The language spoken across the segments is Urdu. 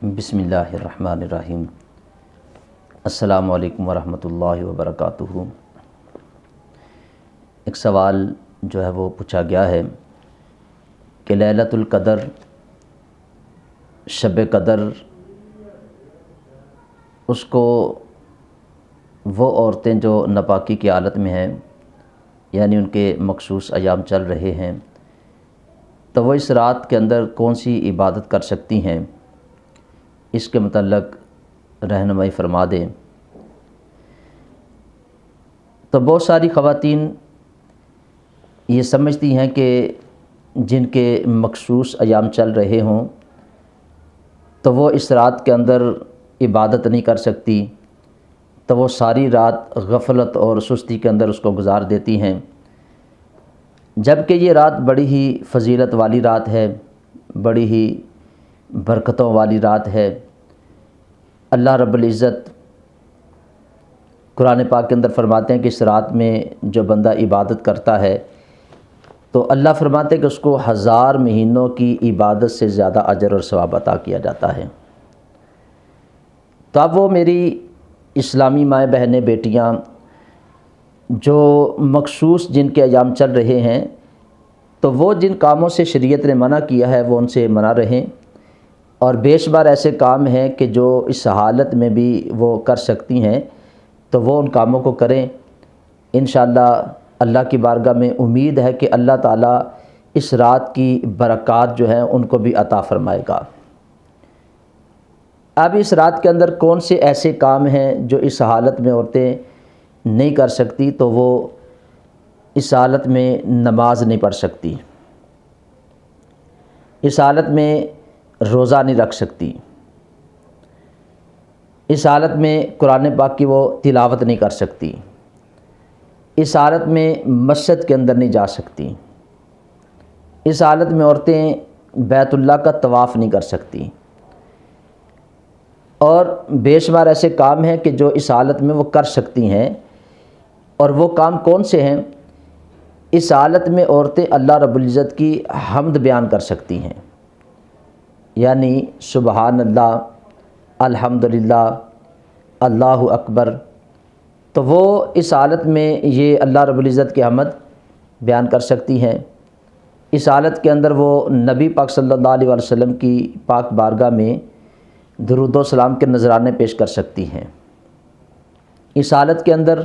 بسم اللہ الرحمن الرحیم۔ السلام علیکم ورحمۃ اللہ وبرکاتہ۔ ایک سوال جو ہے وہ پوچھا گیا ہے کہ لیلۃ القدر، شب قدر، اس کو وہ عورتیں جو ناپاکی کی حالت میں ہیں، یعنی ان کے مخصوص ایام چل رہے ہیں، تو وہ اس رات کے اندر کون سی عبادت کر سکتی ہیں، اس کے متعلق رہنمائی فرما دیں۔ تو بہت ساری خواتین یہ سمجھتی ہیں کہ جن کے مخصوص ایام چل رہے ہوں تو وہ اس رات کے اندر عبادت نہیں کر سکتی، تو وہ ساری رات غفلت اور سستی کے اندر اس کو گزار دیتی ہیں، جبکہ یہ رات بڑی ہی فضیلت والی رات ہے، بڑی ہی برکتوں والی رات ہے۔ اللہ رب العزت قرآن پاک کے اندر فرماتے ہیں کہ اس رات میں جو بندہ عبادت کرتا ہے تو اللہ فرماتے ہیں کہ اس کو 1000 مہینوں کی عبادت سے زیادہ اجر اور ثواب عطا کیا جاتا ہے۔ تو اب وہ میری اسلامی مائیں بہنیں بیٹیاں جو مخصوص جن کے ایام چل رہے ہیں، تو وہ جن کاموں سے شریعت نے منع کیا ہے وہ ان سے منع رہیں، اور بے شمار ایسے کام ہیں کہ جو اس حالت میں بھی وہ کر سکتی ہیں، تو وہ ان کاموں کو کریں۔ انشاءاللہ اللہ کی بارگاہ میں امید ہے کہ اللہ تعالیٰ اس رات کی برکات جو ہیں ان کو بھی عطا فرمائے گا۔ اب اس رات کے اندر کون سے ایسے کام ہیں جو اس حالت میں عورتیں نہیں کر سکتی، تو وہ اس حالت میں نماز نہیں پڑھ سکتی، اس حالت میں روزہ نہیں رکھ سکتی، اس حالت میں قرآن پاک کی وہ تلاوت نہیں کر سکتی، اس حالت میں مسجد کے اندر نہیں جا سکتی، اس حالت میں عورتیں بیت اللہ کا طواف نہیں کر سکتی، اور بے شمار ایسے کام ہیں کہ جو اس حالت میں وہ کر سکتی ہیں۔ اور وہ کام کون سے ہیں؟ اس حالت میں عورتیں اللہ رب العزت کی حمد بیان کر سکتی ہیں، یعنی سبحان اللہ، الحمدللہ، اللہ اکبر، تو وہ اس حالت میں یہ اللہ رب العزت کی حمد بیان کر سکتی ہیں۔ اس حالت کے اندر وہ نبی پاک صلی اللہ علیہ وسلم کی پاک بارگاہ میں درود و سلام کے نذرانے پیش کر سکتی ہیں۔ اس حالت کے اندر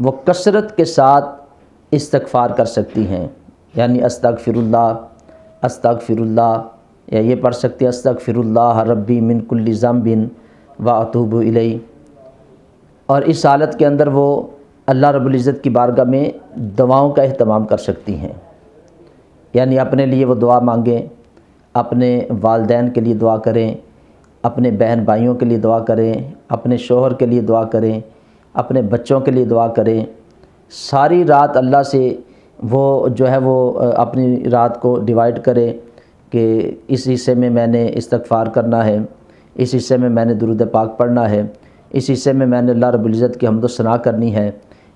وہ کثرت کے ساتھ استغفار کر سکتی ہیں، یعنی استغفر اللہ، استغفر اللہ، یا یہ پڑھ سکتی ہے استغفر اللہ ربی من کل ذنب واتوب الیہ۔ اور اس حالت کے اندر وہ اللہ رب العزت کی بارگاہ میں دعاؤں کا اہتمام کر سکتی ہیں، یعنی اپنے لیے وہ دعا مانگیں، اپنے والدین کے لیے دعا کریں، اپنے بہن بھائیوں کے لیے دعا کریں، اپنے شوہر کے لیے دعا کریں، اپنے بچوں کے لیے دعا کریں۔ ساری رات اللہ سے وہ جو ہے وہ اپنی رات کو ڈیوائیڈ کرے کہ اس حصے میں میں نے استغفار کرنا ہے، اس حصے میں میں نے درود پاک پڑھنا ہے، اس حصے میں میں نے اللہ رب العزت کی حمد و ثنا کرنی ہے،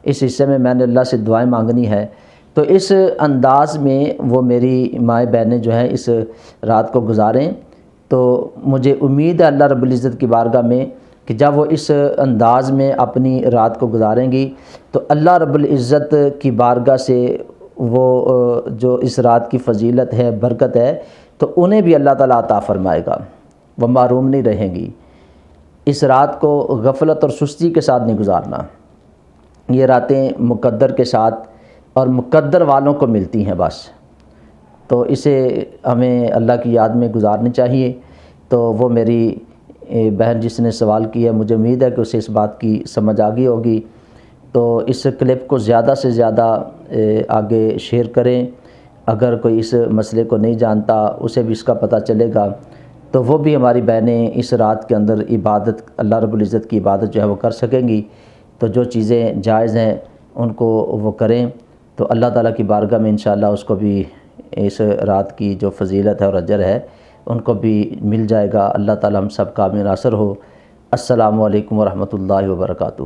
اس حصے میں میں نے اللہ سے دعائیں مانگنی ہے۔ تو اس انداز میں وہ میری مائیں بہنیں جو ہیں اس رات کو گزاریں، تو مجھے امید ہے اللہ رب العزت کی بارگاہ میں کہ جب وہ اس انداز میں اپنی رات کو گزاریں گی تو اللہ رب العزت کی بارگاہ سے وہ جو اس رات کی فضیلت ہے، برکت ہے، تو انہیں بھی اللہ تعالیٰ عطا فرمائے گا، وہ محروم نہیں رہیں گی۔ اس رات کو غفلت اور سستی کے ساتھ نہیں گزارنا، یہ راتیں مقدر کے ساتھ اور مقدر والوں کو ملتی ہیں بس، تو اسے ہمیں اللہ کی یاد میں گزارنی چاہیے۔ تو وہ میری بہن جس نے سوال کیا، مجھے امید ہے کہ اسے اس بات کی سمجھ آ گئی ہوگی، تو اس کلپ کو زیادہ سے زیادہ آگے شیئر کریں۔ اگر کوئی اس مسئلے کو نہیں جانتا اسے بھی اس کا پتہ چلے گا، تو وہ بھی ہماری بہنیں اس رات کے اندر عبادت، اللہ رب العزت کی عبادت جو ہے وہ کر سکیں گی۔ تو جو چیزیں جائز ہیں ان کو وہ کریں، تو اللہ تعالیٰ کی بارگاہ میں انشاءاللہ اس کو بھی اس رات کی جو فضیلت ہے اور اجر ہے ان کو بھی مل جائے گا۔ اللہ تعالیٰ ہم سب کا ناصر ہو۔ السلام علیکم ورحمۃ اللہ وبرکاتہ۔